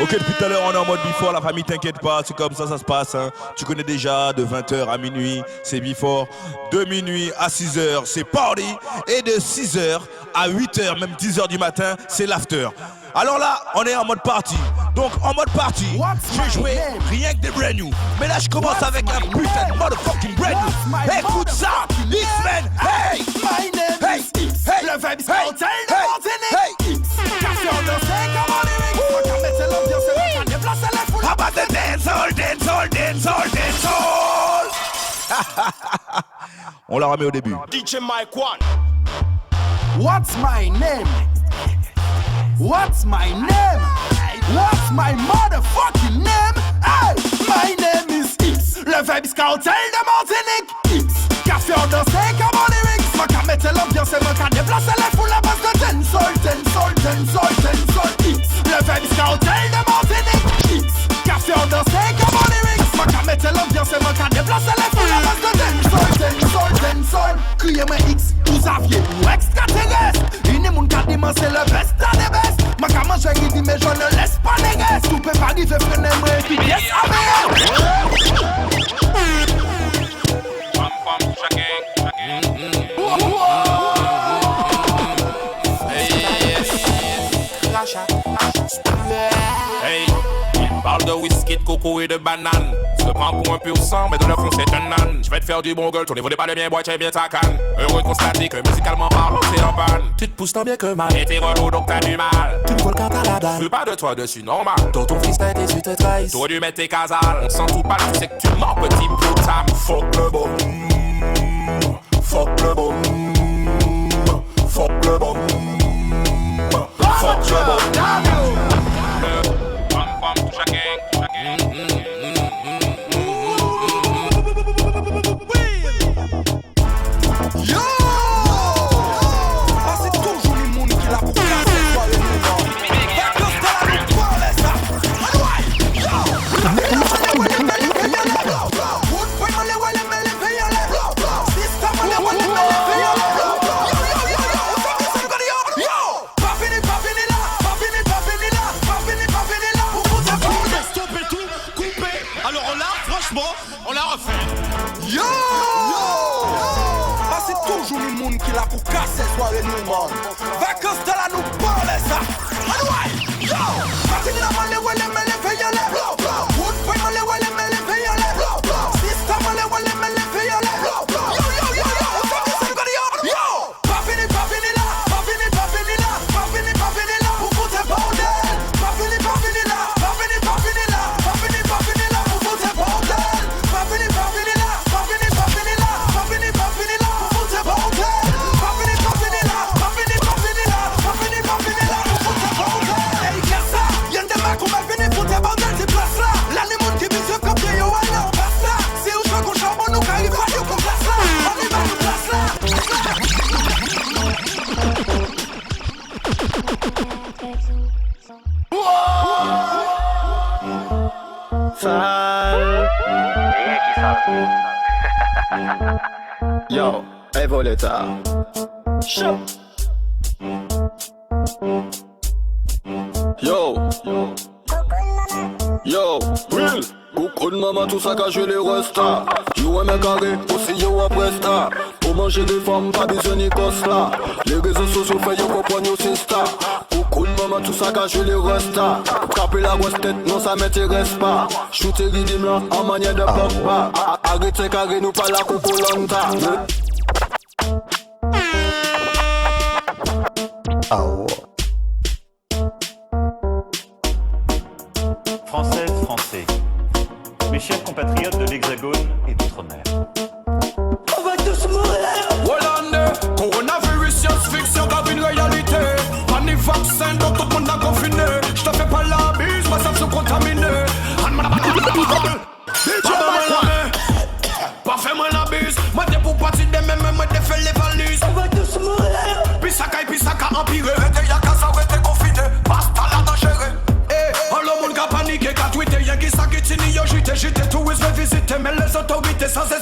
Ok, depuis tout à l'heure, on est en mode before. La famille, t'inquiète pas, c'est comme ça se passe. Hein. Tu connais déjà, de 20h à minuit, c'est before. De minuit à 6h, c'est party. Et de 6h à 8h, même 10h du matin, c'est l'after. Alors là, on est en mode party. Donc, en mode party, j'ai joué rien que des brand new. Mais là, je commence avec un putain de motherfucking brand new. Écoute ça, X-Men, hey! My name is X. Le vibe is hotel de Martinique. Café en dansé comme en lyrics. Faut qu'à mettre l'ambiance et le can déplacer les foules. How about the dancehall, dancehall, dancehall, dancehall? On l'a remis au début. DJ Mike One. What's my name? What's my name? What's my motherfucking name? Hey, my name is X. Le vibe is hotel de Martinique. X. Café en dansé comme en lyrics. Faut qu'à mettre l'ambiance et le can déplacer les foules à base de dancehall, dancehall, dancehall, dancehall. X. Le vibe is hotel de Martinique. X. Café en dansé comme en lyrics. Faut qu'à mettre l'ambiance et le can déplacer les foules à base de dancehall, dancehall, dancehall. Criez-moi X, vous aviez ou extraterrestre. Il n'est mon cas d'immense, c'est le best à des best. Ma caman j'ai dit mais je ne laisse pas les restes. Tout peut pas dire freiner moi et puis yes Hey, il parle de whisky, de coco et de banane. Se prend pour un pur sang, mais dans le fond c'est un âne. Je vais te faire du bon gueule, ton niveau n'est pas le mien, boy, tiens bien ta canne. Heureux de constater que musicalement parlant, c'est en panne. Tu te pousses tant bien que mal, et t'es relou donc t'as du mal. Tu me voles quand t'as la dalle, veux pas de toi dessus, normal. Dans ton freestyle, tes yeux te trahissent. T'aurais dû mettre tes casales, on sent tout pas, tu sais que tu mens, petit potam. Fuck le bon, fuck le bon, fuck le bon, fuck le bon. On la refait. Yo! Ah, c'est toujours les monde qui l'a pour casser soirée nous monde. Vacances de la nous parle ça. Anyway, yo! Parti de la malle où les mêlés payent les wood boy malle où les mêlés payent les sister malle où les mêlés payent les yo papini là pour foutre bordel papini là pour foutre bordel papini là pour foutre bordel hey gassa y'en des mecs qu'on va venir foutre bordel c'est place là là les monde qui visent comme des yo alors basta c'est où je veux qu'on charbonne nous qu'arrive pas yo qu'on place là on y va nous place là Yo, hey Voleta. Show. Yo, real. Coucou maman, tout ça qu'a joué les restas. Yo un mec carré, aussi yo un presta. Pour manger des femmes, pas besoin ni là. Les réseaux sociaux fait yo comprendre yo c'est star. Coucou maman, tout ça qu'a joué les restas. Frapper la grosse tête, non ça m'intéresse pas. Shooter rythme là, en manière de pop. Arrêtez carré, nous pas la coupe longtemps. Français, mes chers compatriotes de l'Hexagone et d'Outre-mer. On va tous mourir. Hollande, coronavirus, science-fiction comme une réalité. Pas ni vaccin, donc tout le monde a confiné. Je te fais pas la bise, ma salle se contaminer. Pas fait-moi la bise, moi t'es pour partir de même, moi t'es fait les valises. On va tous mourir. Pisaka empiré, rete y'a qu'à s'arrêter confiné. Basta la dangereux. Le monde qui a paniqué, qui a tweeté, y'a qui s'agitine, y'a j'étais tourisme visité, mais les autorités sans cesse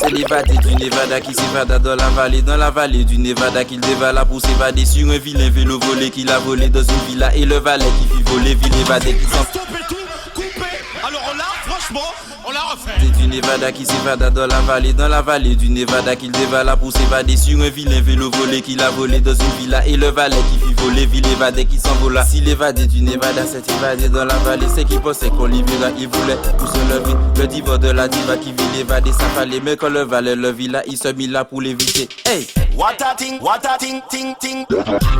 C'est l'évadé du Nevada qui s'évada dans la vallée du Nevada qu'il dévala pour s'évader sur un vilain vélo volé qu'il a volé dans une villa et le valet qui fit voler ville évadé qui s'en... Stoppez tout, coupez. Alors là, franchement, on l'a refait. C'est du Nevada qui s'évada dans la vallée du Nevada qu'il dévala pour s'évader sur un vilain vélo volé qu'il a volé dans une villa et le valet qui fit voler ville évadé qui s'envola. Si l'évadé du Nevada s'est évadé dans la vallée, c'est qu'il pensait qu'on l'y verra, il voulait tout se lever. Le diva de la diva qui vit l'évader, ça fallait, mais quand le valet le villa, il se mit là pour l'éviter. Hey! What a ting, ting, ting.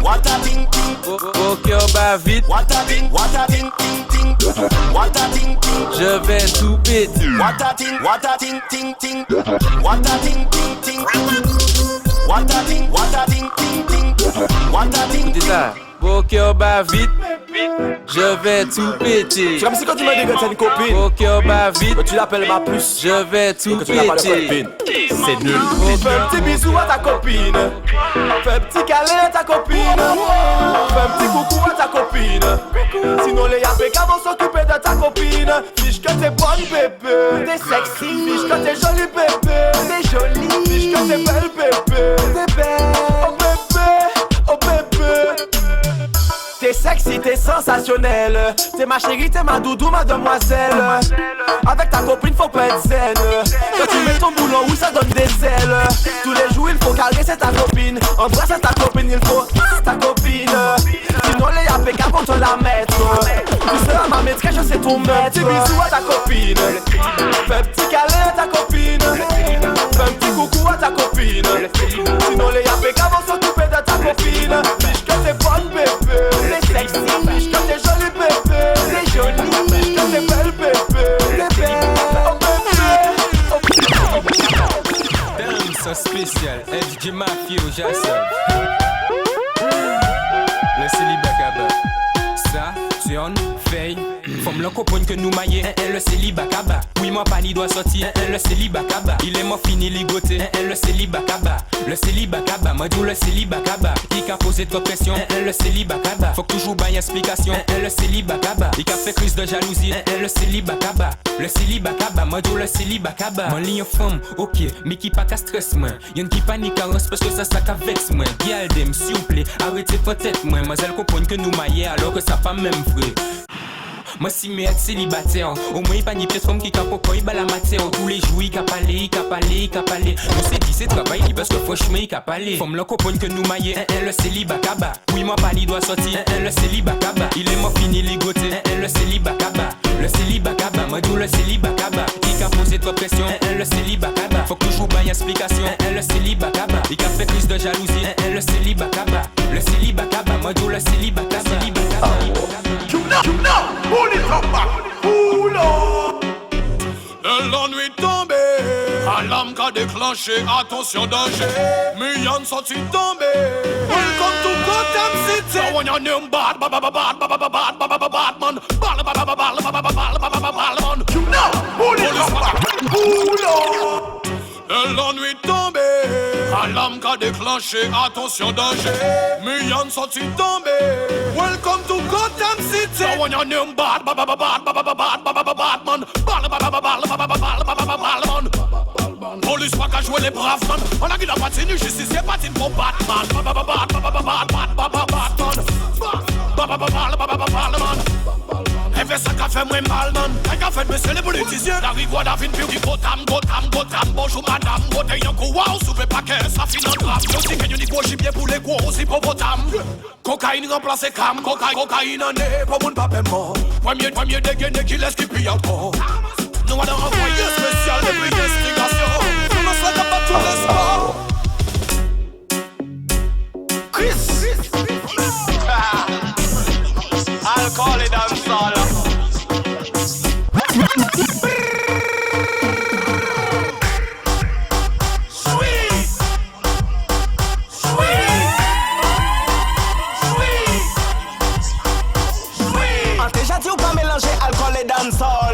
What a ting, ting. Au cœur bat vite. What a ting, ting, ting. What a ting, ting. Je vais tout péter. What a ting, ting, ting. What a ting, ting, ting. What a ting, ting, ting. What a ting, ting. Au cœur bat vite. Je vais tout péter. C'est comme si quand tu me dis que t'as une copine, au cœur bat vite, que tu l'appelles ma puce, je vais tout que tu n'as pas de péter. copine. C'est nul. Fais un petit bisou à ta copine. Fais un petit câlin à ta copine. Fais un petit coucou à ta copine. Sinon les yapékas vont s'occuper de ta copine. Fiche que t'es bonne bébé, t'es sexy. Fiche que t'es jolie bébé, t'es jolie. Fiche que t'es belle bébé, t'es belle. Oh bébé, oh bébé. T'es sexy, t'es sensationnelle. T'es ma chérie, t'es ma doudou, mademoiselle. Avec ta copine, faut pas être zen. Quand tu mets ton boulon, oui, ça donne des ailes. Tous les jours, il faut caresser ta copine. Embrasser ta copine, il faut ta copine. Sinon, les APK vont te la mettre. Tu seras ma maîtresse, je sais ton maître. Petit bisou à ta copine. Fais un petit câlin à ta copine. Fais un petit coucou à ta copine. Sinon, les APK vont s'occuper de ta copine. Fiche que t'es bonne bébé. T'es sexy, fiche que t'es jolie bébé. T'es jolie, fiche que t'es belle bébé. T'es belle, oh bébé, oh bébé. Damn, ça spécial, FJ Mafia au Jassel. Le célibat Kaba. Ça, tu en veille. Femme le copain que nous maillons, le célibat Kaba. Oui, mon panier doit sortir, le célibat Kaba. Il est mort fini ligoté, le célibat Kaba. Le célibat Kaba, moi d'où le célibat Kaba. Il a posé trop de pression, le célibat Kaba. Faut toujours bailler explication, le célibat Kaba. Il a fait crise de jalousie, le célibat Kaba. Le célibat Kaba, moi d'où le célibat Kaba. Mon ligne femme, ok, mais qui pas qu'à stress moi. Y'en qui panique à parce que ça qu'à vex moi. Galdem, s'il vous plaît, arrêtez peut-être moi. Moi elle comprend que nous maillons alors que ça pas même vrai. Moi si mais être célibataire, au moins il pas ni pièce comme qui capote, il bat la matière. Tous les jours il parlé. Nous c'est dit c'est travail parce que franchement il parlé. Femme le copain que nous maillons, le célibat Kaba. Oui mon panier doit sortir, le célibat Kaba. Il est mort fini ligoté, le célibat Kaba. Le célibat Kaba, moi d'où le célibat Kaba. Il a posé trop de pression, le célibat Kaba. Faut toujours bailler explication, le célibat Kaba. Il a fait crise de jalousie, le célibat Kaba. Le célibat Kaba, moi d'où le célibat Kaba. Pull it up back, pull up. La nuit tombée, alarme qu'a déclenché, attention danger. Millions sont-ils tombés. Welcome to Gotham City. So when your name bad man, man. You know, pull it up back, pull up. La nuit tombée, alarme qu'a déclenché, attention danger. Millions sont-ils tombés. Welcome to Gotham City. So when your name bad man. Police pas qu'à jouer les braves man. On a qui n'a pas tenu justice, c'est pas une pour Batman. Et fait ça qu'a fait moins mal man. Qu'a fait monsieur les politiciens. La rigouade a fini puis Gotham. Bonjour madame, bouteille en wow, soupe paquet, ça finit en drame. Yo si qu'il y a des gros gibier pour les gros hippopotames. Cocaïne remplace cam, cocaïne en est, pour mon pape mort. Premier dégainé qui laisse qui pille encore. Nous allons envoyer spécial depuis investigation. On en sera pas tout le sport. Chris Alcool et dancehall.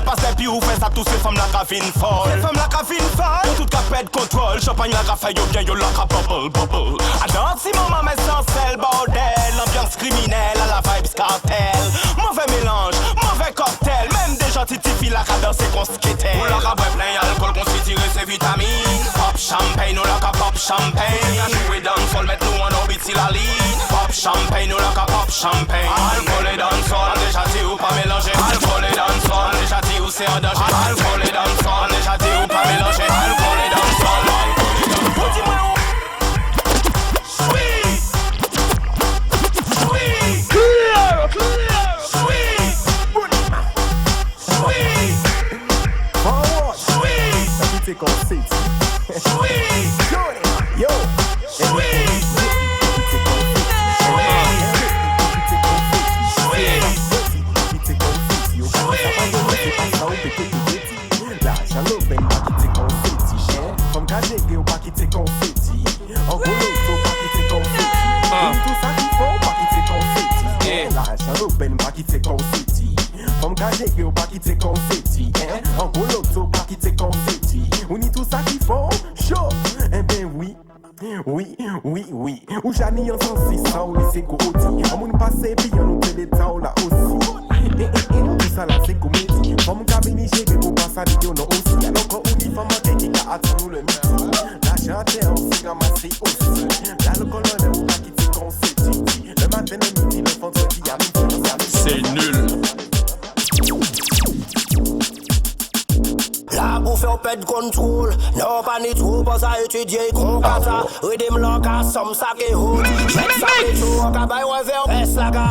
Parce que puis ou fait ça tous ces femmes la cafine folle. Ces femmes la cafine folle. Tout cas pète contrôle. Champagne la café yo bien yo la ca bubble. Alors si maman met sans sel bordel. L'ambiance criminelle à la vibes cartel. Mauvais mélange, mauvais cocktail. Même des gens titifient la ca danser qu'on se quitte. Pour la ca boit plein alcool qu'on se tire ses vitamine. Pop champagne, ou la ka pop champagne. Jouer dancehall, mettre nous en orbite si la ligne. Pop champagne, ou la ka pop champagne. Alcool et dancehall, déjà dit ou pas mélanger. Alcool et dancehall, déjà dit ou c'est en danger. Alcool et dancehall, déjà dit ou pas mélanger. Alcool et dancehall, dis-moi où. Sweet, sweet, clear, sweet, sweet, Forward. sweet, Let me take on seats. sweet, Yo. sweet, La chaleur ben pas quitter confetti. Comme Kadege ou pas quitter confetti. En gros l'auto pas quitter confetti. Tout ça qu'il faut pas quitter confetti. La chaleur ben pas quitter confetti. Comme Kadege ou pas quitter confetti. En gros l'auto pas quitter confetti. On y tout ça qu'il faut. Chaud. Eh ben oui. Oui, oui, oui. Ou j'ani en 106 ou c'est Gaudi. On moun passe puis on nous télé temps là aussi. Tout ça là c'est comédie. Comme cabine j'ai des beaux passages yo non aussi. Alors qu'on on y femme qui a attendu le midi. La chante on s'est ramassé aussi. Là le colonel ou pas qui te conseille. Le matin le midi le vendredi à midi. C'est nul. La bouffe au pet contrôle, non pas ni trop, pas à étudier, qu'on kata, redim l'anka, somme ça qui route, check ça les tout, on cabay ouais vers pes la ga.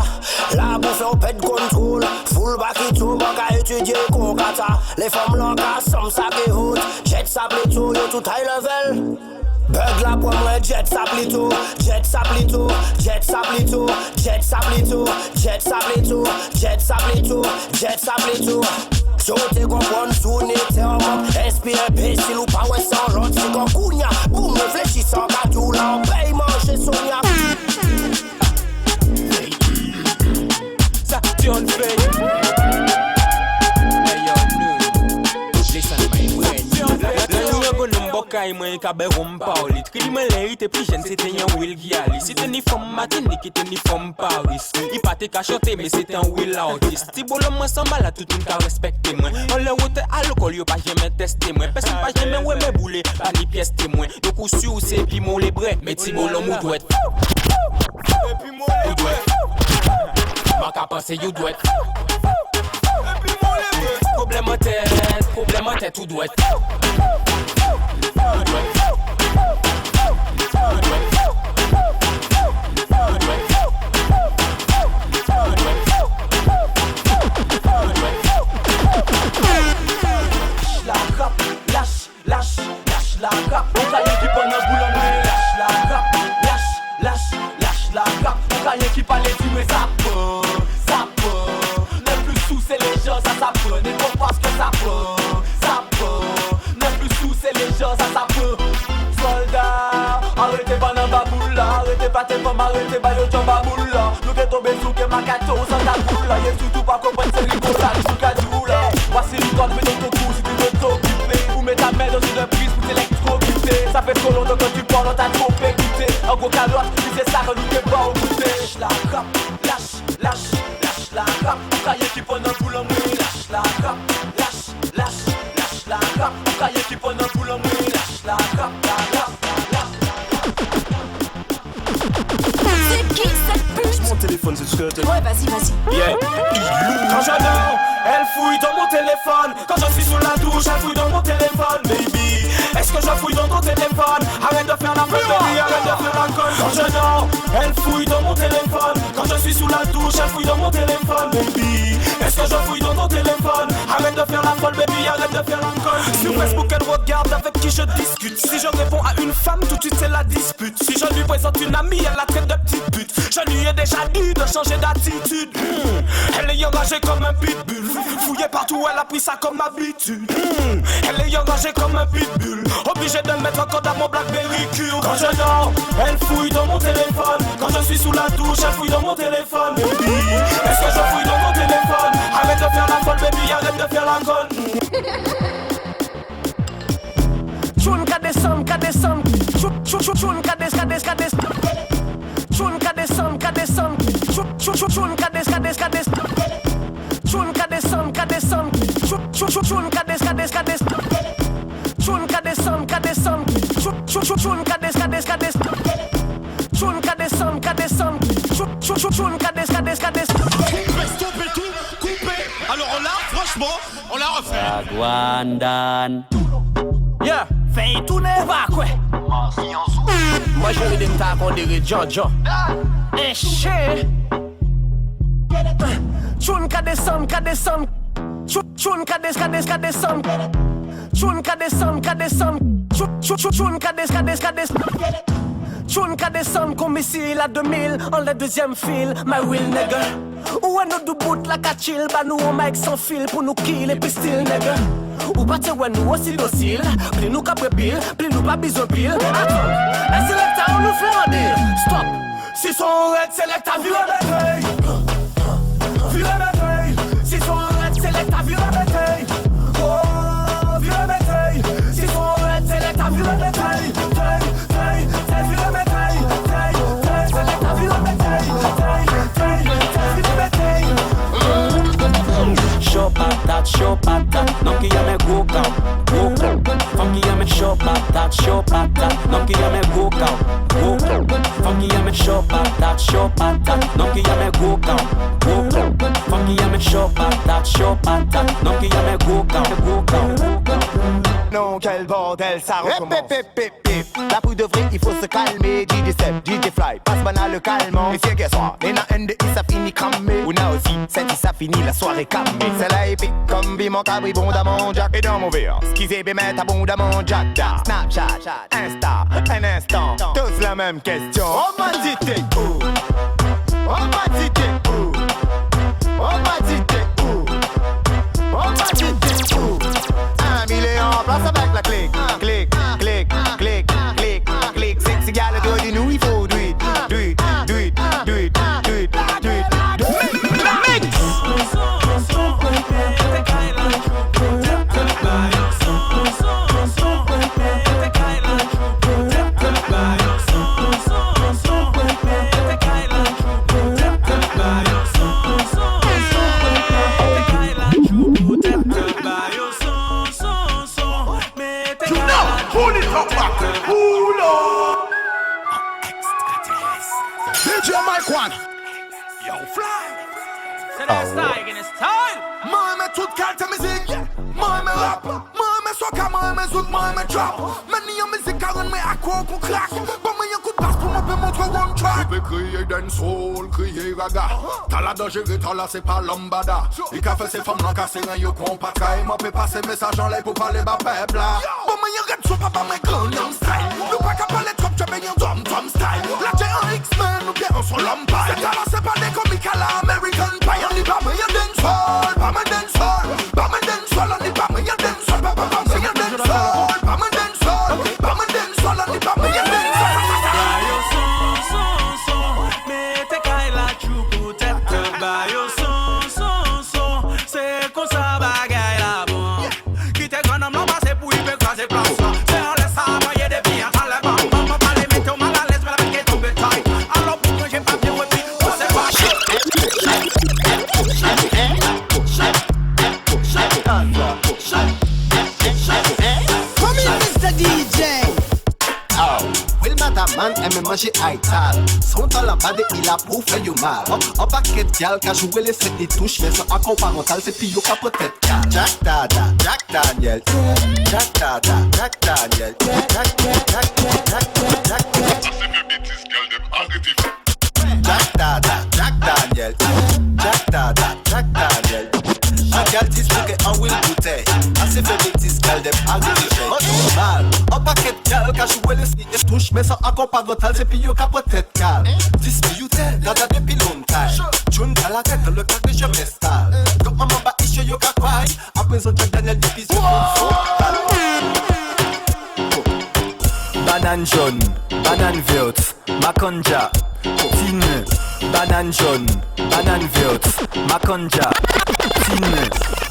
La bouffe au pet contrôle, full back et tout, pas à étudier, qu'on kata, les femmes l'anka, somme ça qui route, check ça les tout, yo tout high level. Bug la pour moi, jet ça plutôt, jet ça plutôt, jet ça plutôt, jet ça plutôt, jet ça plutôt, jet ça plutôt, jet ça plutôt. Saute comprendre, tourner, terme, inspire, pécile ou pas, ouais, sans l'autre, c'est qu'on cougna, boum, réfléchis sans catou, là, on paye, manger, sonia. Ça, tu en fais. Hey, yo, no. Listen, my friend. La go n'imboka et moi, kabe rompaoli. Trime le ite plus jeune, c'était un Will Giali. C'était ni femme Martinique, c'était ni femme Paris. Il pas te cachoter, mais c'était un Will artiste. Tibo le moi s'en la tout une ka respecter moi. On le route alcool, yo pas jamais testé moi. Personne pas jamais ouais me boule, pas ni pièce témoin. Donc ou sur c'est puis mon les brais, mais Tibo le mou doit être. Et puis mon les brais. Ma ka penser you doit être. Problème en tête, tout doit être. Lâche la grappe, on caille qui prend un boulon, lâche la grappe, lâche la grappe, on caille qui parle du mais ça peut, même plus sous c'est les gens, ça peut, n'est pas parce que ça peut, même plus sous c'est les gens, ça peut. Soldat, arrêtez pas dans baboula, arrêtez pas tes femmes, arrêtez pas yo jamba boula. Nous que tombé sous que ma cato sans ta boula, y'a surtout pas comprendre c'est rigolade, sous cadoula. Voici l'icône, mais dans ton cou si tu veux t'occuper. Mets ta main dans une prise pour t'électrocuter. Ça fait trop longtemps que tu parles, on t'a trop écouté. En gros calotte, si c'est ça, nous t'es pas écouté. Lâche la grappe, lâche la grappe. On caille qui prend un boulon, lâche la grappe, lâche la grappe. On caille qui prend un boulon, lâche la grappe, C'est qui cette pute? Mon téléphone, c'est ce que t'as. Ouais, vas-y. Yeah. Quand je dors, elle fouille dans mon téléphone. Quand je suis sous la douche, elle fouille dans mon téléphone, baby. Est-ce que je fouille dans ton téléphone? Arrête de faire la folle, baby, arrête de faire la conne. Quand je dors, elle fouille dans mon téléphone. Quand je suis sous la douche, elle fouille dans mon téléphone, baby. Est-ce que je fouille dans ton téléphone? Arrête de faire la folle, baby, arrête de faire la conne. Sur Facebook, elle regarde avec qui je discute. Si je réponds à une femme, tout de suite c'est la dispute. Si je lui présente une amie, elle la traite de petite pute. Je lui ai déjà dit de changer d'attitude. Elle est enragée comme un pitbull. Fouillée partout, elle a pris ça comme habitude. Elle est enragée comme un pitbull. Obligée de mettre un code à mon Blackberry Q. Quand je dors, elle fouille dans mon téléphone. Quand je suis sous la douche, elle fouille dans mon téléphone, baby. Est-ce que je fouille dans ton téléphone? Arrête de faire la folle, baby, arrête de faire la conne. Chun ka descend, chun ka des. Chun ka descend, chun ka des. Chun ka descend, chun ka des. Chun ka descend. Choun, kades. Stopper tout, couper. Alors là, franchement, on l'a refait. Wagwandan. Yeah, fais tourner, va quoi. Moi je vais des tacs, on dirait Jojo. Eh chien. Choun, kades. Choun, kades. Choun ka descend comme missile à 2000 en le deuxième fil, my will nigga. Ou un autre bout la chill, bah nous on mic sans fil pour nous kill et puis still nigga. Ou battre ouais nous aussi docile, plus nous capre pile, plus nous pas besoin pile. Attends, un selecta on nous fait un deal. Stop, si son red selecta vire la bataille. Vire la bataille, si son red selecta vire la bataille. Oh, vire la bataille, si son red selecta vire la bataille. Show patat, non qui aime go cow. Femme qui aime show patat, non qui aime go cow. Femme qui aime show patat, non qui aime go cow. Femme qui aime show patat, non qui aime go cow. Non, quel bordel, ça recommence. La pour de vrai, il faut se calmer. DJ Seb, DJ Fly, passe banal le calmant. Et c'est qu'elle soit, les nains NDI, ça finit cramé. Ou n'a aussi, celle ça finit la soirée calmée. Celle-là épique, comme Bimon Cabri, abondamment Jack. Et dans mon verre, skisé, bémette, abondamment Jack. Snapchat, Insta, un instant. Tous la même question. On m'a dit t'es où? On m'a dit t'es où? On m'a dit t'es où? On m'a dit t'es où? 1 million en place avec la clique. Clique. Sexy gal, de nous, il faut do it. One. Yo, fly. C'est la style, c'est style. Moi, mais toute qualité musique. Moi, mais rap. Moi, mais soca, moi, mais zouk, moi, mais trap. Mani en musique, car on met à quoi qu'on craque. Bon, mais y'a coup de basse pour moi, peut montrer one track. Tu peux crier dancehall, crier raga. T'as la danger, t'as là, c'est pas lambada. Il qu'a fait ces femmes là, cassé un yo qu'on pas caille. Moi, peut passer message en l'air pour parler bas peuple là. Bon, mais y'a red sur papa, mais Gangnam style. Nous pas qu'à parler trop, tu as bien Tom style. Là, t'es un X-Men, ou bien on sur l'empire. C'est là, c'est pas des comiques à la American Pie. On dit pas, mais y'a dancehall, pas mais dancehall. Pas mais dancehall, on dit pas, mais y'a dancehall. Pas mais y'a dancehall, pas mais dancehall. Pas mais dancehall, on dit pas, mais y'a dancehall. Mais t'es qu'à la chou peut-être. Bah yo son, c'est comme ça bagaille là bon. Qui t'es grand homme là c'est pour y faire craser place. C'est en laisse à moyer des biens dans les bancs. Maman pas les mettre mal à l'aise mais la baguette tout bétail. Alors pour que j'ai pas bien repris, c'est pas Come in, Mr. DJ. Oh, Will Mataman aime manger Aital. Son talent bade, il a pour faire du mal. En paquet de gal, qu'a joué les sept et touche, mais son accent parental, c'est pio qu'à peut-être. Jack Daniel. Jack Daniel. Jack Daniel. Jack Daniel. Jack Daniel. A gal disloqué en Will bouteille. Assez fait des petits gal dem agrégé. Mal. En paquet de gal, qu'a joué les sept et touche, mais son accent parental, c'est pio qu'à peut-être. 10 minutes, dans la depuis longtemps. June dans la tête, le cac de je m'installe. Donc maman ba ishe yo kakwai. Après son Jack Daniel depuis son Banane jaune, banane verte, Makonja, Tine, banane jaune, banane verte, Makonja, Tine,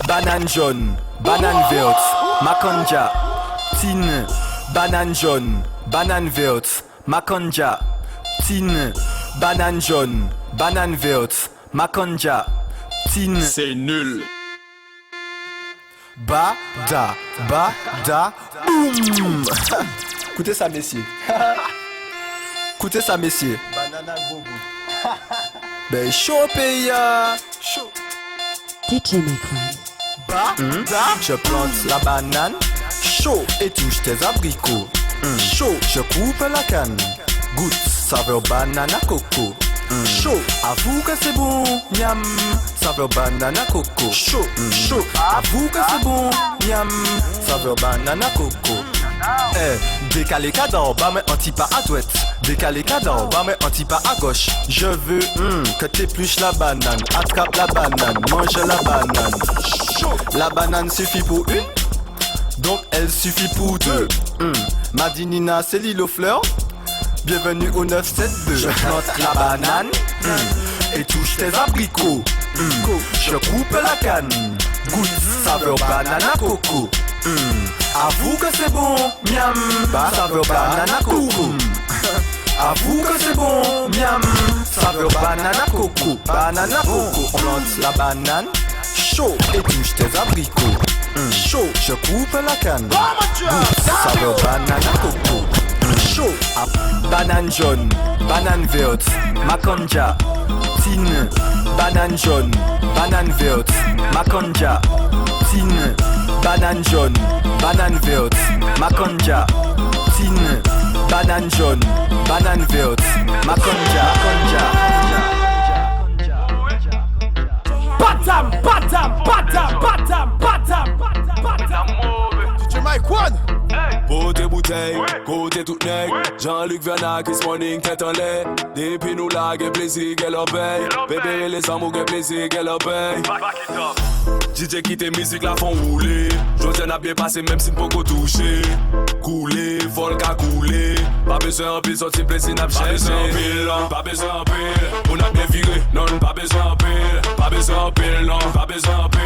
banane jaune, banane verte, Makonja, Tine, banane jaune, banane verte, Makonja, Tine, banane jaune, banane verte, Makonja, Tine. C'est nul. Bada, boum. Écoutez ça, messieurs. Écoutez ça, messieurs. Banana bobo. Ben chaud pays chaud. DJ Micron. Je plante la banane, chaud et touche tes abricots. Chaud, je coupe la canne, goûte saveur banane à coco. Chaud, avoue que c'est bon, miam, saveur banane à coco. Chaud, chaud, avoue que c'est bon, miam, saveur banane à coco. Décalé cadavre, bah mais anti-pas à droite. Décalé cadavre, bah mais anti-pas à gauche. Je veux que t'épluches la banane, attrape la banane, mange la banane. La banane suffit pour une, donc elle suffit pour deux. Madinina, c'est l'île aux fleurs. Bienvenue au 972. Je plante la banane et touche tes abricots. Je coupe la canne, goûte saveur banane à coco. Avoue que c'est bon, miam, saveur banane à coco. Avoue que c'est bon, miam, saveur banane à coco. Banane à coco, on plante la banane, chaud et touche tes abricots. Chaud, je coupe la canne, saveur banane à coco. Chaud, banane jaune, banane verte, macanja, tine, banane jaune, banane verte, macanja, tine, banane jaune, banane verte, macanja, tine, banane jaune, banane verte, macanja, Batam, batam, batam, batam, batam, batam. DJ Mike One. Côté bouteille, côté tout nègre. Jean-Luc Vernat, Chris Morning, tête en lait. Depuis nous là, qu'est plaisir qu'elle obéit. Bébé les amours, qu'est plaisir qu'elle obéit. DJ qui tes musiques la font rouler. J'ose n'a bien passé même si n'poko touché. Couler, folk à couler. Pas besoin en pile, sorti plaisir n'a pas besoin en pile. Pas besoin en pile, on a bien viré. Non, pas besoin en pile. Pas besoin en pile, non, pas besoin en pile.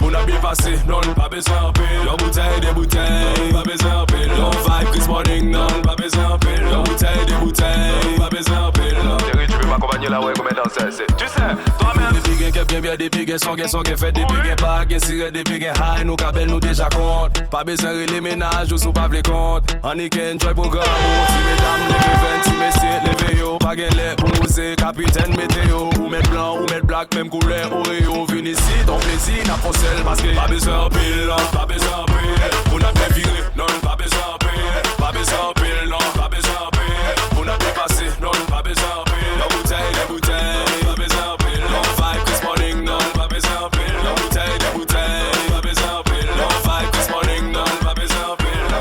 On a bien passé, non, pas besoin en pile. Leur bouteille, des bouteilles, pas besoin en pile. Leur vibe, Chris Morning, non, pas besoin en pile. Leur bouteille, des bouteilles, pas besoin en pile. Chérie, tu peux m'accompagner là, ouais, comme danser. Tu sais, toi-même. Des pigs qui bien, des pigs sont qui fait des pigs pas, qui sirent des pigs high, nous cabelles nous déjà compte. Pas besoin de les ménages, ou sous pas les comptes. On y can enjoy programme, si mesdames, les si messieurs, les veillots, pas gagner pour mousser, capitaine météo, ou mettre blanc, ou mettre black, même couleur, Oreo, vine ici, ton plaisir, n'a pas seul, parce que pas besoin de pile, pas besoin de pile, on a bien viré, non, pas besoin de pile, pas besoin de pile, non, pas besoin de pile, on a bien passé, non, pas besoin de pile, la bouteille, les bouteilles, pas besoin de pile, non, vibe, Chris Morning, non, pas besoin de pile, la bouteille, les bouteilles, pas besoin de pile, non, vibe, Chris Morning, non, pas besoin de pile,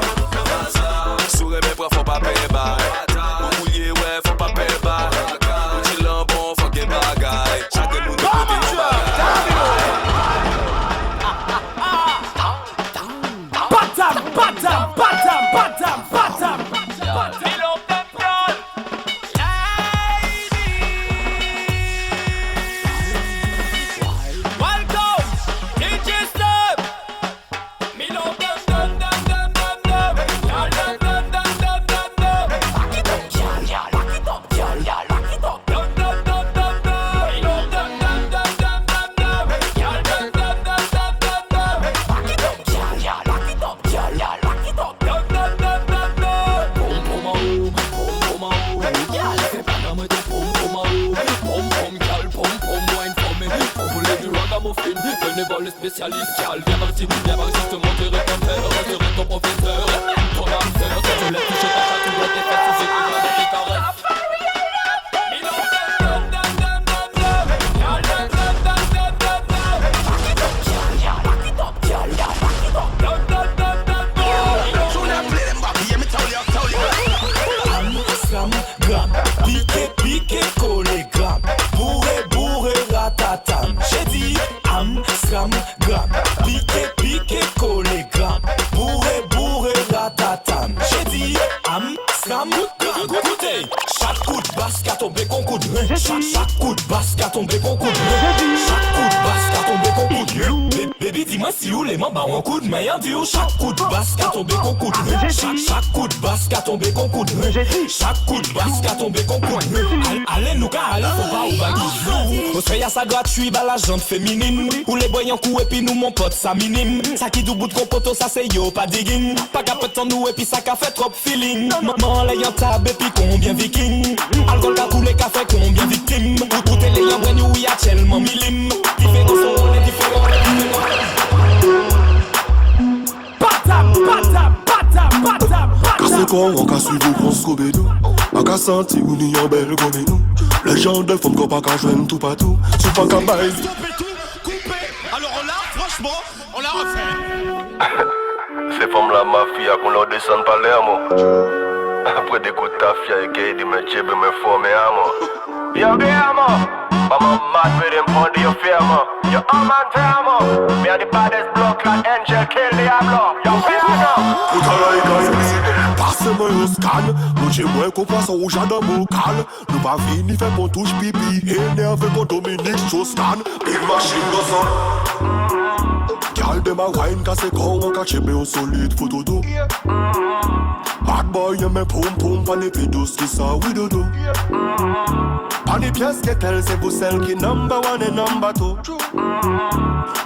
sourire mes bras, faut pas payer bas, mouiller, ouais, faut pas payer bas, j'ai l'embon, faut qu'il bagaille, chacun nous ne peut pas Batam, batam, batam, batam, batam. Venez voir le spécialiste, car viens par ici, te montrer ton père, retirer ton professeur, ton âme sœur, si tu l'as touché ta chatte, tu dois tes fesses, c'est que dans tes caresses. Piqué, piqué, collé, gramme. Bourré, bourré, ratatam. J'ai dit Amstram, gramme. Piqué, piqué, collé, gramme. Bourré, bourré, ratatam. J'ai dit Amstram, gramme. Écoutez, chaque coup de basse qu'a tombé con coup de main. Chaque coup de basse qu'a tombé con coup de main. Chaque coup de basse qu'a tombé con coup de main. Baby, dis-moi si où les membres ont un coup de main. Chaque coup de basse qu'a tombé con coup de main. Chaque coup de basse qu'a tombé con coup de main. Chaque coup de basse qu'a tombé con coup de main. Allez nous car allez faut pas ou bagage. On se fait à ça gratuit bah la jante féminine. Ou les boyants coup et puis nous mon pote ça minime. Ça qui du bout de compoto ça c'est yo pas digging. Pas qu'à peut nous et puis ça qu'a fait trop feeling. Maman l'ayant tab et puis combien viking. Alcool qu'a coulé qu'a fait combien victime. Ou t'es l'ayant brand tellement milim. Différents sont les différents. Casse quoi, on casse suivre qu'on se coube nous. On casse sentir ou n'y en belle comme nous. Les gens de femmes qu'on pas qu'à joindre tout partout. Tu pas qu'à bailler. Stopper tout, couper. Alors on l'a, franchement, on l'a refait. C'est comme la mafia qu'on leur descend par l'air, moi. Après des coups de tafia et qu'il dit me tchebe me former à moi. Yo, bien, moi. I'm mad with him on your fear, man. Yo, I'm on time, man. Me are the baddest block like Angel kill Diablo. Yo, fear, man. Passe-moi le scan. Moi, j'ai moins qu'on passe au jardin vocal. Nous pas fini, fait mon touche pipi. Énervé pour Dominique Strauss-Kahn. Big machine goes on. Gal de ma wine, casse con, on cache au solide, photo d'eau. Bad boy, y'a mes poum poum, pas les pédos qui ça, oui dodo. Pas les pièces qu'est-elle, c'est vous celle qui number one et number two.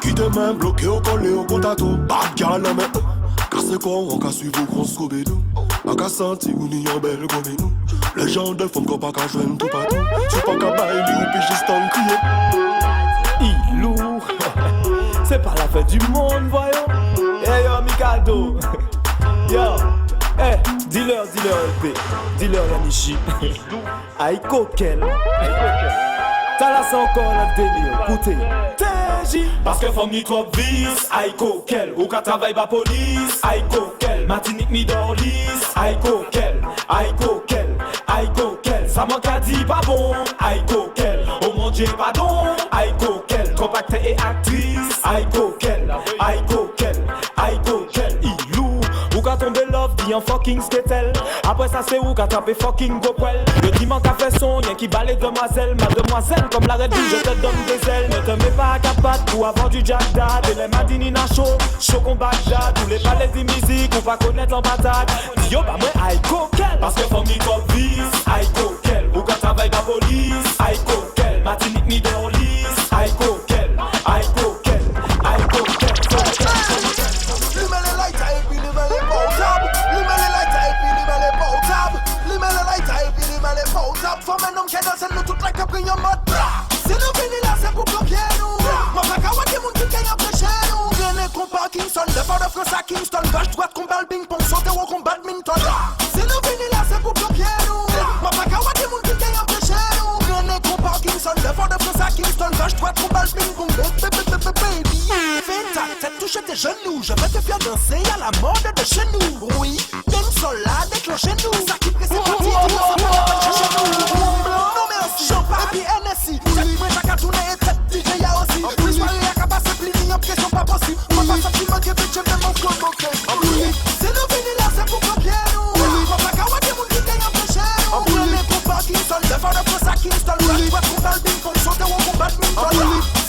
Qui te main bloqué au collé au contato. Bad gal, mais casse con, on casse suivre qu'on se coube nous. On casse sentir ou n'y en belle comme nous. Les gens de femmes qu'on pas qu'à joindre tout partout. Tu pas qu'à bailler ou puis juste en crier. Ilou, c'est pas la fête du monde, voyons. Hey yo, Mikado. Yo, hey, dis-leur LP, dis-leur Yanichi. Aïe coquel. T'as la sang encore le délire, écoutez. TJ, parce que femme ni trop vice. Aïe coquel, ou qu'à travail ba police. Aïe coquel, Martinique mi dorlis. Aïe coquel, aïe coquel, aïe coquel. Ça manque à dire pas bon. Aïe coquel, oh mon Dieu pardon. Aïe coquel, compacteur et actrice. Aïe coquel, aïe coquel, aïe coquel. Ilou, ou qu'à tomber love, dit en fucking sketel. Après ça c'est où qu'à taper fucking gopel. Le dimanche qu'a fait son, y'a qui balait demoiselle. Mademoiselle, comme la reine je te donne des ailes. Ne te mets pas à capote pour avoir du Jack Dad. Et les madinina chaud, chaud qu'on Bagdad. Tous les palais de musique, on va connaître l'embatade. Dis yo, bah moi, aïe coquel. Parce que femme ni trop vice, aïe coquel. Ou quand travaille la police, aïe coquel. Martinique ni dorlis, aïe coquel, aïe coquel, aïe coquel. Lume les lights, aïe, puis lume les portables. Lume les lights, aïe, puis lume les portables. Lume les lights, aïe, puis lume les portables. Faut un homme qui danse, nous toute la capille en mode bras. Si nous venons là, c'est pour copier nous. Moi, pas qu'à voir des monde qui gagne après chez nous. René combat Kingston, le fort de France à Kingston. Vache droite combat le ping-pong, sauter au combat badminton. Si nous venons là, c'est pour copier nous. Moi, pas qu'à voir des monde qui gagne après chez nous. René combat Kingston, le fort de France à Kingston. Vache droite combat le ping-pong, baby. Fais ta tête, touche tes genoux. Je vais te faire danser à la mode de chez nous. Oui, dancehall là, déclenchez-nous. Ça qui presse, c'est parti, dis-moi, ça va la chez nous. Non merci, champagne et puis NSI. Cette prête à tourner et tête DJ y'a aussi. Plus soirée à cabasser, pli, en question pas possible. On va pas sortir, que bitch, même mon club, ok. Si nous venons là, c'est pour copier nous. On va pas qu'à des monde qui gagne en péché. On voulait les combats Kingston, le fort de France à Kingston. On va combat le ping-pong, sauter au combat badminton.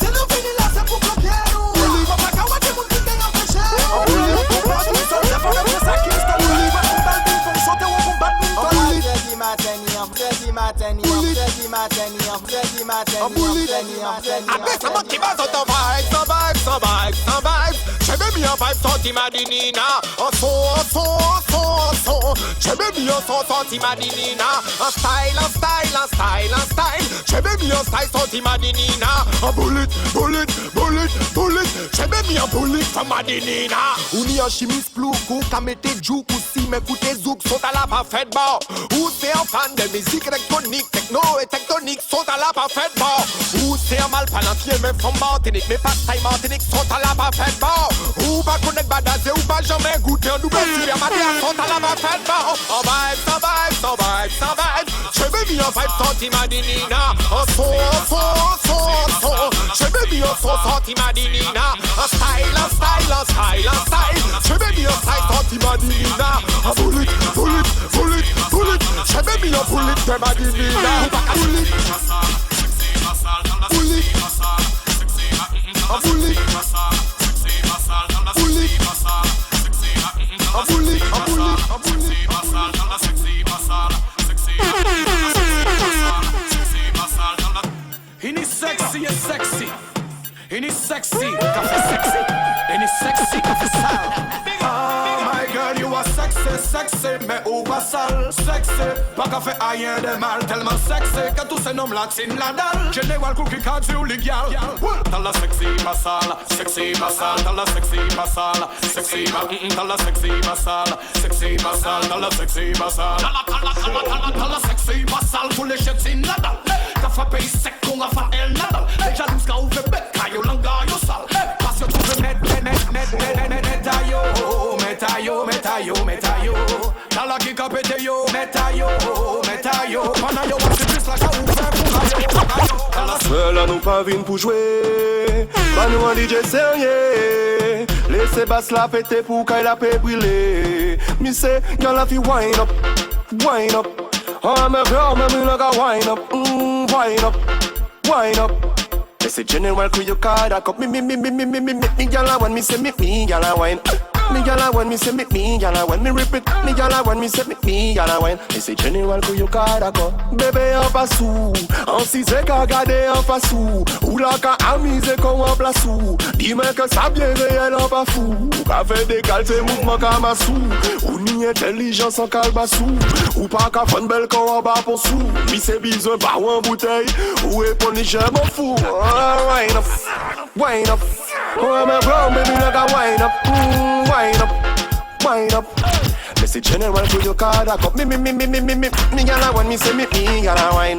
Si nous venons là, c'est pour copier nous. On va pas qu'à des monde qui gagne en péché. On voulait les combats Kingston, le fort de France à Kingston. On va combat le ping-pong, sauter au combat badminton. Après ça monte qui va sur ton vibe. J'aime bien vibe sorti Madinina. En son. J'aime bien son sorti Madinina. En style. J'aime bien style sorti Madinina. En bullet. J'aime bien bullet from Madinina. Ou ni en chimiste flou, ou qu'à mettre jouk ou si m'écoutez zouk sont à la parfaite bord. Ou c'est un fan de musique électronique, techno et tectonique sont à la parfaite bord. Ou c'est un mal palantier, mais from Martinique, mais pas taille Martinique sont à la parfaite bord. Ou pas connaître badazé, ou pas jamais goûter un nouvel supermarché sont à la parfaite bord. En vibe. J'aime bien vibe sorti Madinina. En son. J'aime bien son sorti Madinina. En style. J'aime bien style sorti Madinina. En bullet. J'aime bien bullet de Madinina. Oh my God, Girl, you are sexy, sexy, mais ou pas sale. Sexy, pas qu'à faire rien de mal. Tellement sexy que tous ces noms latines la dalle. Général cookie card sur les gars. T'as la sexy pas sale, sexy pas sale. T'as la sexy pas sale, sexy pas. T'as la sexy pas sale, sexy pas sale. T'as la sexy pas sale. T'as la sexy pas sale. Pour les chefs in la dalle. T'as fait payer sec qu'on a fait elle la dalle. Les jalouses qu'a ouvert bec, caillou langa yo sale. Parce que tu veux mettre Metayo, t'as la qui a pété yo, Metayo. Pendant yo, c'est plus la qu'a ouvert pour Seul à nous pas vine pour jouer, pas nous un DJ sérieux. Laissez basse la péter pour qu'elle a pu brûler. Me say, y'all la fi wind up. Oh, me girl, me like a wind up. It's a general crew you call that cup. Me, y'all a want me say me, y'all a wine. Me y'all want me say me, y'all want me repeat. Me y'all want me say me, y'all want. C'est général que yo kadako. Bébé en passou, en six ka garder en passou. Ou la ka amise qu'on en place ou. Dis-moi que ça bien réel en pas fou. Ka fait des caltes mouvements kamassou. Ou ni intelligence en calbassou. Ou pas ka fun belle qu'on en bas pour sou. Mi c'est besoin pas ou en bouteille. Ou épon ni je m'en fous. Wind up. Oh, I'm a brown baby like a wind up. Wind up. Me say general to your car that up. Me gyal want me say me gyal wine.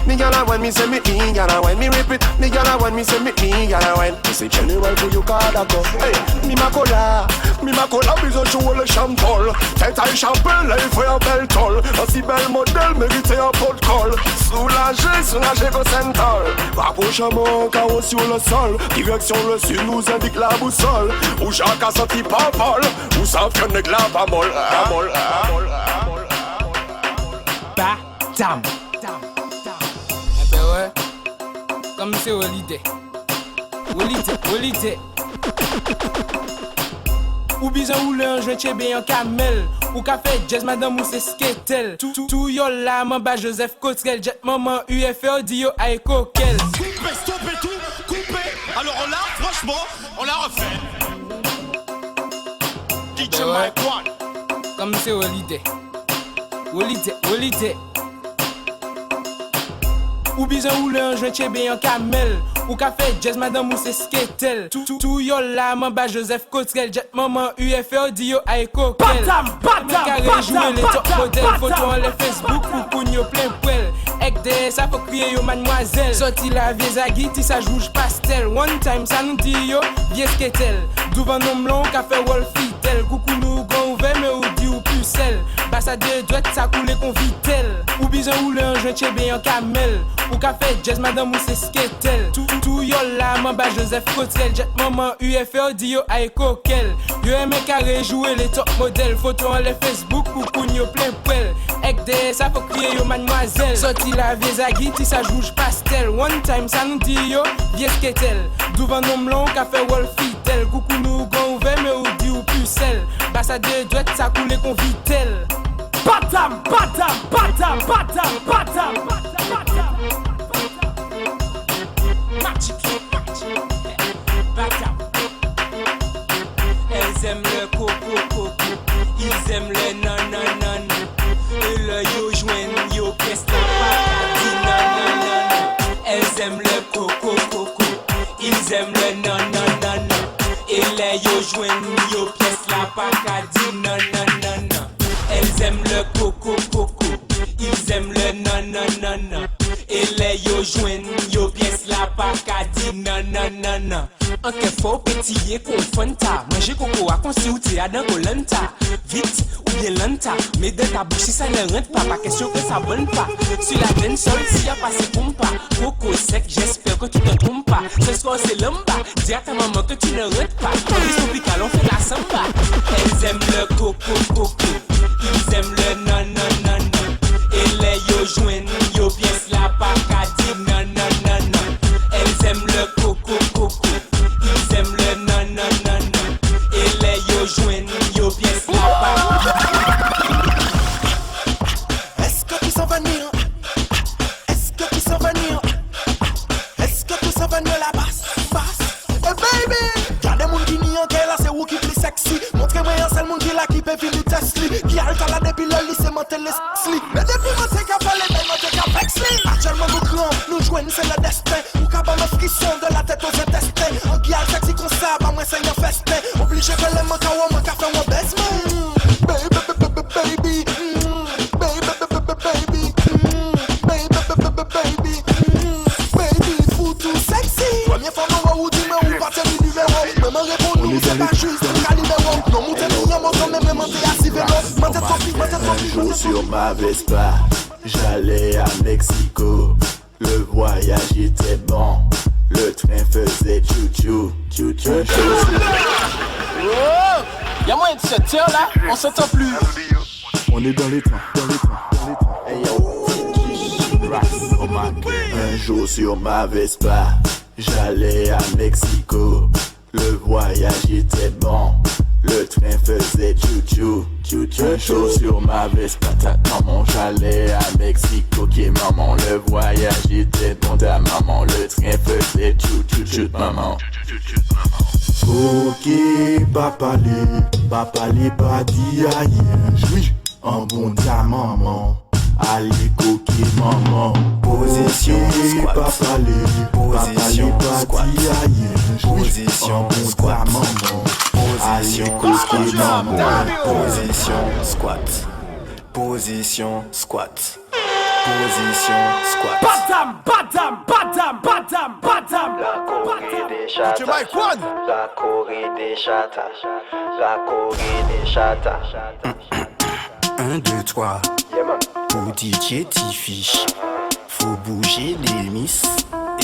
Me gyal want me say me gyal wine. Me repeat. Me gyal want me say me gyal wine. Me say general to your car that up. Hey, mi ma cola, besoin de jouer le champol. Tête à échapper, là il faut un bel toll. Un si bel modèle mérite un pot de colle. Soulagé qu'au central. Rapprochement, chaos sur le sol. Direction le sud nous indique la boussole. Où Jacques a senti pas vol. Où savent que n'est la pas molle. Bam. Eh ben ouais, comme c'est Holiday. Ou bizarre ou le je tche bien en camel. Ou café jazz madame ou c'est sketel. Tout yo la mamba Joseph Cotrel. Jet maman UFO Dio aïe coquel. Coupez, stoppez tout, coupez. Alors on l'a, franchement, on l'a refait. DJ Mike One. Comme c'est Holiday. Ou bizarre ou le je tche bien en camel. Ou café jazz madame ou c'est sketel. Tout yo la mamba Joseph Cotrel. Jet maman UFO Dio aïe coquel. Carré jouer les top modèles. Photo en les Facebook ou pour yo plein poil. Ek de ça faut crier yo mademoiselle. Sorti la vieille zagiti ça rouge pastel. One time ça nous dit yo vieux sketel. Douvan nom long café wolfitel. Coucou nous gon ouvert mais ou dit ou pucelle. Basse de droite ça coule qu'on vitel. Ou bizarre ou le je tche bien en camel. Ou café jazz madame ou c'est sketel. Tout yo la mamba Joseph Cotrel. Jet maman UFO Dio aïe coquel. Yo aime carré jouer les top modèles. Photo en les Facebook ou pour yo plein poil. Ek de ça faut crier yo mademoiselle. Sorti la vieille zagiti ça rouge pastel. One time ça nous dit yo vieux sketel. Douvan nom long café wolfitel. Coucou nous gon ouvert mais ou dit ou pucelle. Basse de droite ça coule qu'on vitel. Batam. Elles aiment le coco, ils aiment le non. Et le yo jouen, yo pièce la patate, non. Elles aiment le coco, ils aiment le non. Et le yo jouen, yo pièce la patate, non. Elles aiment le coco, ils aiment le non. Et les yo jouen, yo pièce la patate, non. En que faut pétiller qu'on fanta. Manger coco à consi ou t'es à d'un colanta. Vite ou bien lenta. Mais dans ta bouche si ça ne rentre pas. Pas question que ça bonne pas. Sur la veine sol si y'a passé pompa. Coco sec j'espère que tu te trompes pas. Ce soir c'est l'amba. Dis à ta maman que tu ne rentres pas. On est tropical on fait la samba. Elles aiment le coco. Ils aiment le non. Et les yo jouen yo pièce la patate, non. Elles aiment le coco. Ils aiment le non. Et les yo jouen yo pièce la patate. Est-ce que tu sens venir? La basse? Oh baby! Y'a des moun qui n'y en là c'est où qui plus sexy. Montrez-moi un seul moun qui là qui peut finir. sexy. Qui a le talent depuis le lycée, monter les slick. Mais depuis monter qu'à faire les mêmes, monter qu'à vex slick. Actuellement nous grand, nous joignent, c'est le destin. Ou qu'à battre nos frissons de la tête aux intestins. En qui a le sexy qu'on sait, pas moins c'est un festin. Obligé de les manquer ou manquer faire mon baisement. Baby, baby, fou tout sexy. Première fois nous ou dis-moi où pas tes numéros. Même répondre nous c'est pas juste un numéro. Non monter ni un mot quand même monter à 6 vélos. Monter trop vite, monter trop vite. Un jour sur ma Vespa, j'allais à Mexico. Le voyage était bon, le train faisait chou-chou, chou-chou. Oh, y'a moyen de se taire là, on s'entend plus. On est dans les trains, Hey yo, un jour sur ma Vespa, j'allais à Mexico. Le voyage était bon, le train faisait chou-chou, chou-chou. Un jour sur ma Vespa, ta maman, j'allais à Mexico. Ok maman, le voyage était bon, ta maman, le train faisait chou-chou, chou maman. Ok, papa pas dit aïe. Oui, en bon ta maman. Allez, coquille maman. Position squat. Position squat. Position squat. Position coquille maman. Position squat. Position squat. Position squat. Badam. La Corée des chatas. La Corée des chatas. La Corée des chatas. 1, 2, 3. Pour DJ T-Fish, faut bouger les miss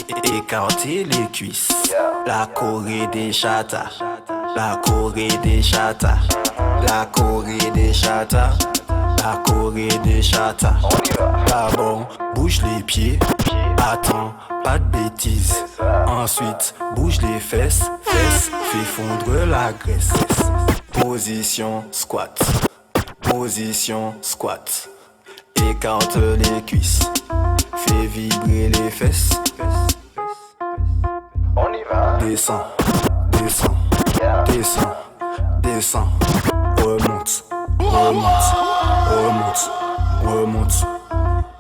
et écarter les cuisses. La Corée des chatas. La Corée des chatas. La Corée des chatas. La Corée des chatas. D'abord, bouge les pieds. Attends, pas de bêtises. Ensuite, bouge les fesses. Fais fondre la graisse. Position squat. Position squat. Écarte les cuisses. Fais vibrer les fesses. On y va. Descends. Remonte.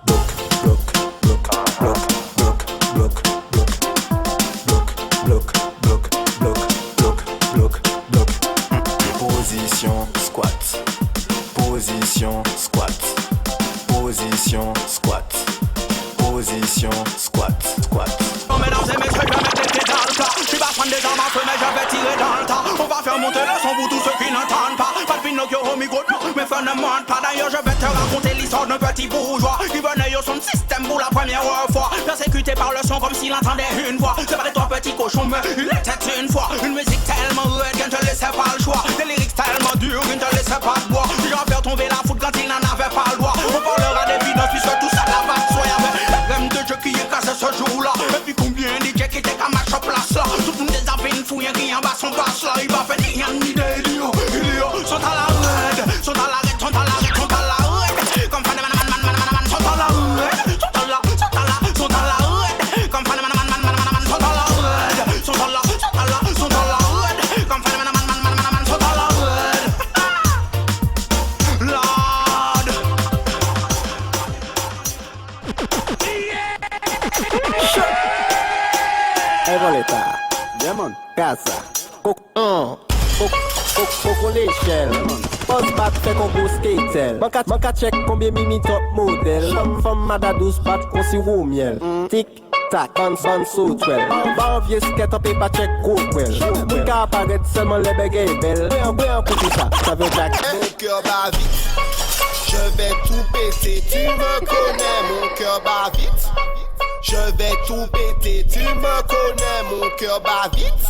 Bloc. Position squat. Position squat. Position squat. Position squat. Oh, mesdames et messieurs, je vais mettre les pieds dans le plat. Je vais prendre des armes à feu, mais je vais tirer dans le tas. On va faire monter le son pour tous ceux qui n'entendent pas. Pas de Pinocchio au micro, mais fun ne mentent pas. D'ailleurs, je vais te raconter l'histoire d'un petit bourgeois qui venait au son système pour la première fois. Persécuté par le son comme s'il entendait une voix. C'est pas des trois petits cochons, mais il était une fois. Une musique tellement rude qu'elle ne te laissait pas le choix. Des lyrics tellement durs qu'elle ne te laissait pas de bois. Je vais faire tomber la foudre quand il n'en avait pas le droit. On parlera d'évidence puisque tout ça là va de soi. Y'avait même de jeux qui est cassé ce jour-là. Et puis combien de DJ qui étaient qu'à marcher en place là. Tout le monde des appels une fouille qui en bas son basse là. Il va faire ni rien ni des lios. Sont à la raide. Sont à la raide. Comme fan de man. Sont à la raide. Sont à la raide. Comme fan de man. Sont à la raide. Sont à la raide. Comme fan de man. Sont à la raide. Lord. Hey Voleta, Diamond, Casa, Coco l'échelle, Boss bat fait qu'on go skatel. Manka check combien mimi top modèle. Femme mada 12 bat qu'on si roux miel. Tic tac, ban so twel. Ban vieux skate up et pas check gros well. Mon cas apparaît seulement les bégayes belles. Ouais un coup tout ça, ça veut jack. Mon cœur bat vite, je vais tout péter. Tu me connais, mon cœur bat vite. Je vais tout péter, tu me connais, mon cœur bat vite.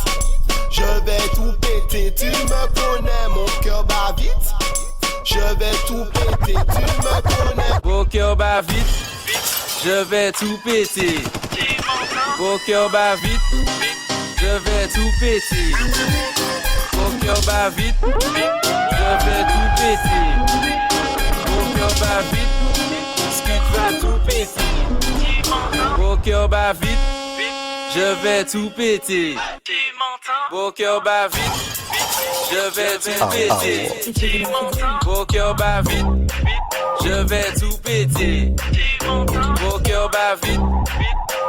Je vais tout péter, tu me connais, mon cœur bat vite. Je vais tout péter, tu me connais. Mon cœur bat vite, je vais tout péter. Mon cœur bat vite, je vais tout péter. Mon cœur bat vite, je vais tout péter. Mon cœur bat vite, Squid va tout péter. Mon cœur bat vite, je vais tout péter. Mon cœur bat vite, je vais tout péter. Vos cœurs bat vite, je vais tout péter. Vos cœurs bat vite,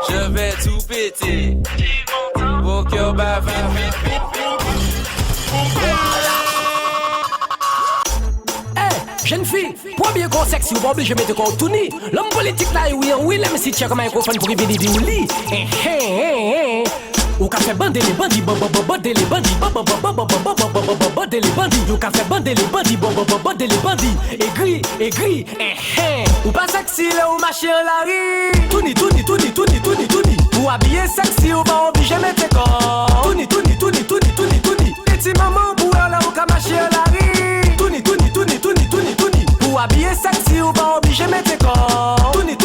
je vais tout péter. Vos cœurs bat vite. Jeune fille, pour bien qu'on sexy ou pas obligé de mettre qu'on tout ni. L'homme politique là, oui, là, mais si tu as un microphone pour y venir dire oui. Ou qu'a fait bander les bandits, bander les bandits, bander les bandits. Ou qu'a fait bander les bandits, bander les bandits. Aigri, ou pas sexy là, ou marcher en la rue. Touni. Ou habiller sexy, ou pas obligé de mettre qu'on. Touni. Petit maman, pour là, ou qu'a marcher en la rue. Touni. Ou habiller sexy, ou pas obligé de mettre qu'on. Touni.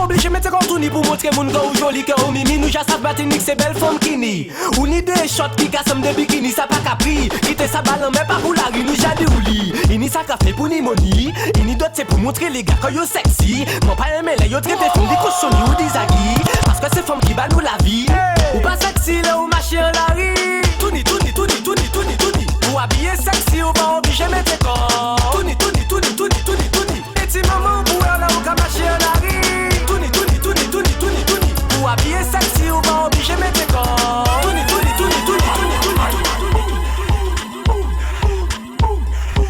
Obligé de mettre qu'on tourne pour montrer mon gars ou joli que ou mimi. Nous já savent battre c'est belle femme qui ni. Ou ni des shots qui cassent de bikini, ça pas capri. Quitter sa balle mais pas pour la rue, nous já des ouli. Ini ça café pour ni money. Ini d'autres c'est pour montrer les gars que yo sexy. Mon pas aimé les yo traité fond des cochonniers ou des agis. Parce que c'est femme qui bat nous la vie. Ou pas sexy là ou marcher en la rue. Tourni. Ou habiller sexy ou pas obligé de mettre qu'on. Tourni. Petit maman pour là ou qu'à marcher en la rue. Ou habiller sexy ou pas obligé de mettre qu'on. Tourni.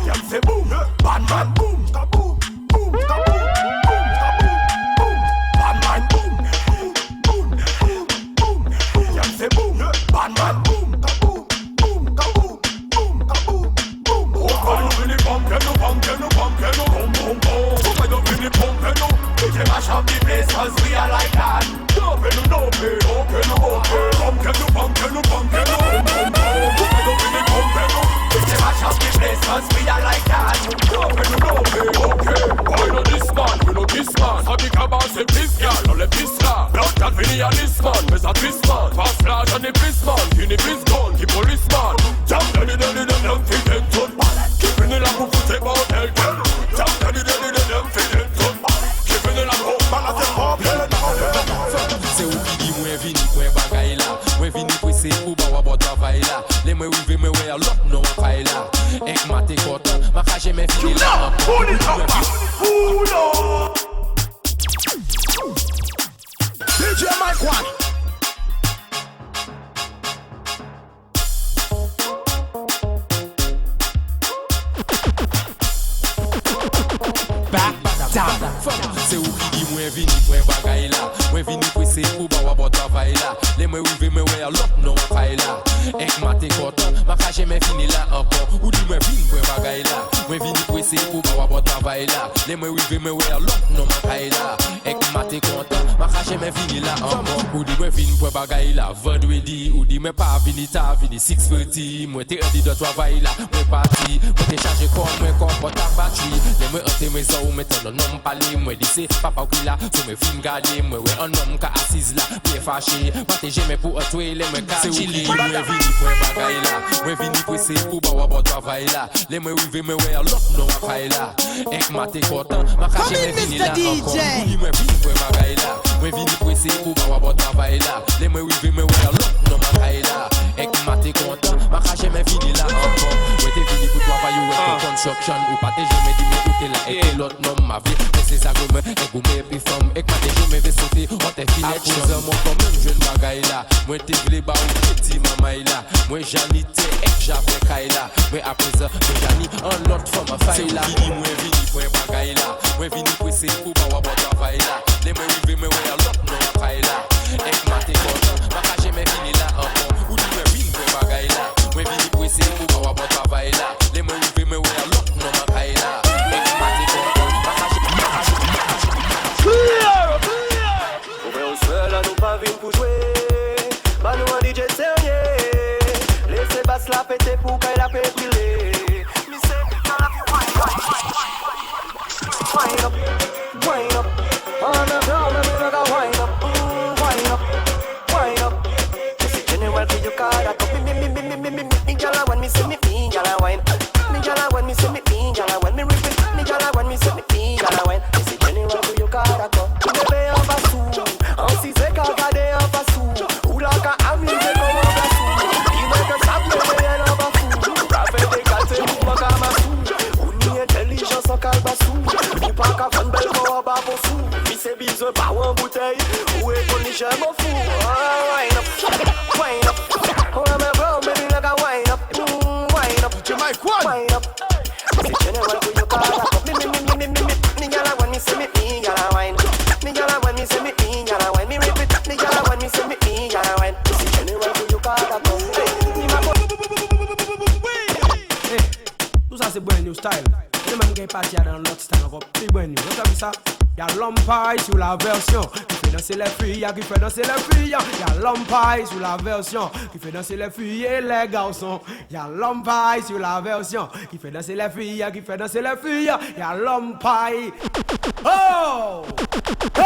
Y'a c'est boum, Batman boum, kaboum, boum, kaboum, boum, kaboum, Batman boum, y'a c'est boum, Batman boum, kaboum, boum, kaboum. Oh, quand nous venons pomper nous, boum. Oh, quand nous venons pomper nous, we can mash up the place 'cause we are like that. Okay, okay. Pomper nous, boom. Oh, quand nous venons pomper nous, we can mash up the place 'cause we are like that. Okay. Why not this man? We know this man. Ça dit qu'à base c'est plus gal, on les pisse là. Blood can finir à this man, mais ça twist man. Fast flash on the police man, qui n'est plus gone, qui policeman. Jump, fit them tout. Qui finit là pour foutre bordel. Jump, fit them tout. Qui finit là pour balancer problème. C'est où qui dit moi vini pour un bagay là. Moi vini pour c'est pour bawa bon travail là. Les moi ouvrez moi ouais l'autre non faille là. Ek maté content, ma ka jamais fini là. DJ Mike One. C'est où qui dit moi vini pour un bagay là. Moi vini pour c'est pour bawa bon travail là. Les moi ouvrez moi ouais l'autre non faille là. Ek maté content, ma ka jamais fini là encore. Ou dit moi vini pour un bagay là. Moi vini pour c'est pour bawa bon travail là. Les moi ouvrez moi ouais l'autre non faille là. Ek maté content, ma ka jamais fini là encore. Ou dit moi vini pour un bagay là. Vendredi ou dit moi pas vini ta vini 6:30. Moi t'es ready de travail là. Moi parti, moi t'es chargé comme moi comporte ta batterie. Les moi hanté mes os, moi t'en non parler. Moi dit c'est papa qui là, sur mes films garder. Moi ouais un homme qui assise là, bien fâché. Moi t'es jamais pour tuer les moi c'est chili. Moi vini pour un bagay là. Moi vini pour c'est pour bawa bon travail là. Les moi rive moi ouais l'autre non faille là. Ek maté content, ma ka jamais fini là encore. Moi vini pour un bagay là. Moi vini pour c'est pour bawa bon travail là. Les moi rive moi ouais l'autre non faille là. Ek maté content, ma ka jamais fini là encore. Moi t'es vini pour travailler ou construction ou pas t'es jamais dit mais où t'es là et l'autre non ma vie. Mais c'est ça que moi et goumé puis femme ek maté jamais vais sauter on t'es fini cause moi comme même jeune bagay là. Moi t'es vle ba ou petit maman là. Moi janité ek j'avais kaila. Mais après ça moi jani en l'autre femme a faille là. C'est moi vini pour un bagay là. Moi vini pour c'est pour bawa bon travail là. Les moi rive moi ouais l'autre non faille là. Ek maté content, ma ka jamais fini là encore. Ou dit moi vini pour un bagay là. Moi vini pour c'est pour bawa bon travail là. Les moi rive moi ouais l'autre non faille là. Ek maté content, ma ka jamais. On seul à nous pas vine pour jouer. Bah nous un DJ sérieux. Laissez basse la péter pour qu'elle a fait brûler. Wind up, wind up. On the ground, I'm gonna wind up, wind up. This is general for you call that up. Me jala when me see me jala wine. Me jala when me see me jala when me rip it. Me jala when me see me jala wine. This is general for you call that up. Bébé en bassou, en si c'est qu'à garder en bassou. Ou la ka amuser comme en bassou. Qui veut que ça me me pas en bouteille. Où est ton niche, m'en fous. Wine up, wine up. Oh, I'm a brown baby like a wine up. Wine up, DJ Mike One. Wine up. Say general for your car. Me gyal when me say me gyal wine. Me gyal when me say me gyal wine. Me repeat. Me gyal when me say me gyal wine. Say general for your car. Tout ça c'est brand new style. Les mêmes qui partent dans l'autre style encore plus brand new. Vous savez ça? Y'a l'Empire sur la version qui fait danser les filles, qui fait danser les filles. Y'a l'Empire sur la version qui fait danser les filles et les garçons. Y'a l'Empire sur la version qui fait danser les filles, qui fait danser les filles. Y'a l'Empire. Oh! Hey!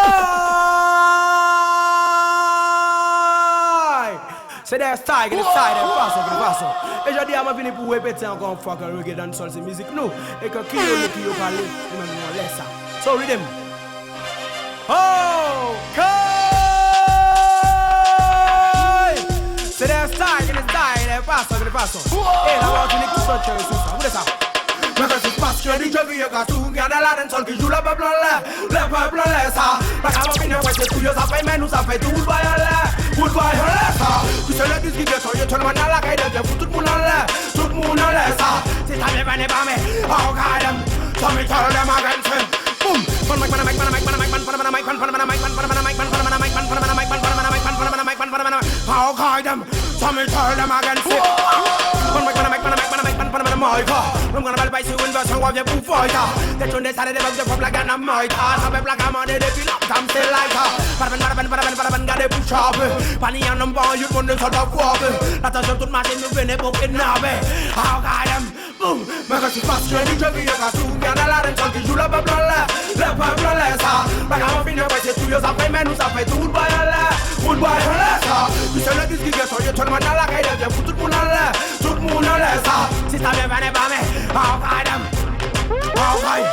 C'est des styles, des façons. Et je dis à ma venir pour répéter encore une fois que le reggae dancehall c'est musique nous. Et que qui yo parle, nous même on laisse ça. So rhythm. Oh, okay. C'est des styles, des façons. Et la voix qui sont chez eux, vous voulez ça? Mais que c'est parce que les DJ qui y'a tout, y'a de la dancehall qui joue le peuple laisse ça. La camarade ouais c'est tout, ça fait mais nous ça fait tout, good boy laisse ça. Tu sais le disque qui est sur tout le monde à la caille de Dieu, tout le monde laisse ça. C'est ta bien pas mais, oh God them, so me tell them again, boom. How guide them? So me tell them again. I'm gonna buy you in version of your boo fighter. They turn this side of the pop like a mitre. Some black money, they feel up, some still like her. Paraben, got a push up. Panny and number, you want to sort of walk. Not a shot to machine, you win a book in Nabe. How guide them? Boom. Because it's fast, you're the cartoon, and a lot of talking, you love a blah. Le peuple laisse ça. Like I'm finir ouais c'est tout yo ça fait mais nous ça fait tout boy laisse ça. Tu sais le disque qui est sur yo tout le monde à la caille de tout le monde laisse ça. Si ça me venait pas mais how guide them. How guide.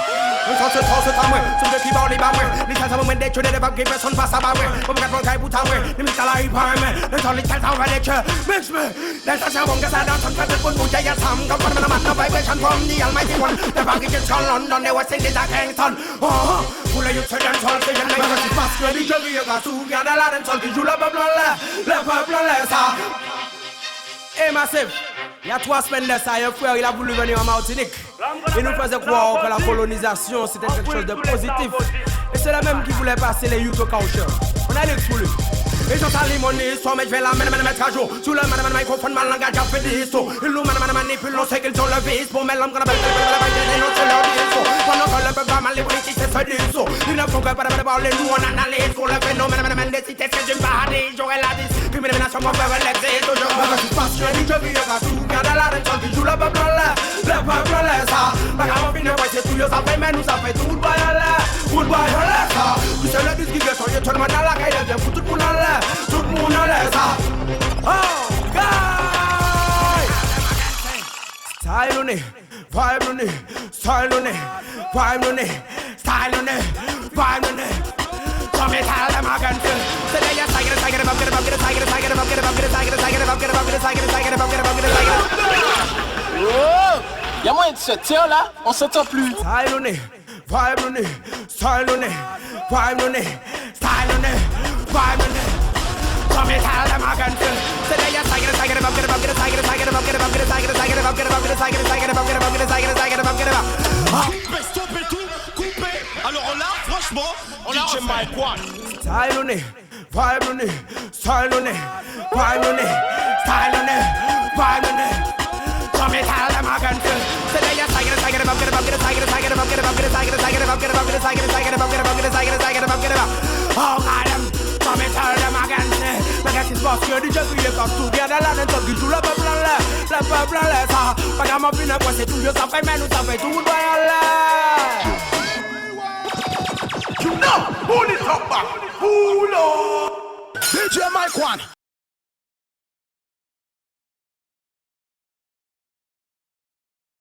Quand c'est trop c'est à moi, tout le qui va les bas moi. Les ça me met tu ne pas que personne passe à bas moi. On me prend caille pour ta moi. Les mis ça là il pas mais. Les gens les tels ça va les que. Mix me. Les ça c'est bon que ça dans son tête pour bouger ya sam comme comme man no vibration from the almighty one. The package is from London, they were saying this at Kingston. Oh. Pour les youths dancehall c'est jamais. C'est parce que les gens qui y'a tout, y'a de la dancehall qui joue le peuple laisse ça. Et Massif, il y a 3 semaines de ça, un frère il a voulu venir en Martinique. Il nous faisait croire que la colonisation c'était quelque chose de positif. Et c'est la même qui voulait passer les youths au culture. On a l'ex pour lui. Et j'entends les monnaies, soit mais je vais la mettre à jour. Sous le microphone, ma langue a fait des histoires. Ils nous manipulent, on sait qu'ils ont le vice. Pour mettre l'homme qu'on appelle c'est leur discours. Pendant que le peuple mal les politiques, c'est ce discours. Ils ne font que parler, nous on analyse. Pour le phénomène des cités, c'est une paradis. J'aurais la discrimination pour faire l'exil toujours. Parce que les gens qui y'a tout, y'a de la dancehall qui joue le peuple laisse ça. La gamme finit, ouais c'est tout, ça fait mais nous ça fait tout, good boy laisse ça. Tu sais le disque qui est sur tout le monde à la caille de Dieu, tout le monde laisse ça. Oh, God! Style on it, vibe on it, style on it, vibe on it, style on it, vibe on it. So me tell them again, say they just tiger. Oh, y'a moyen de se tirer là, on s'entend plus. Style on it, vibe on it, style on it, vibe on it, style on it, vibe on it. So me tell them again, say they just tiger. Stopper tout, couper. Alors là, franchement, on a DJ Mike One. Style on it, vibe on it, style on it, vibe on it, style on it, vibe on it. So me tell them again, say they just tiger. Oh God, so me tell them again, because it's parce que DJ qui est partout, bien de la dancehall qui joue le peuple laisse ça. Pas qu'à ma fine, quoi c'est tout, ça fait mais nous ça fait tout, You know, pull it up back, pull up. DJ Mike One.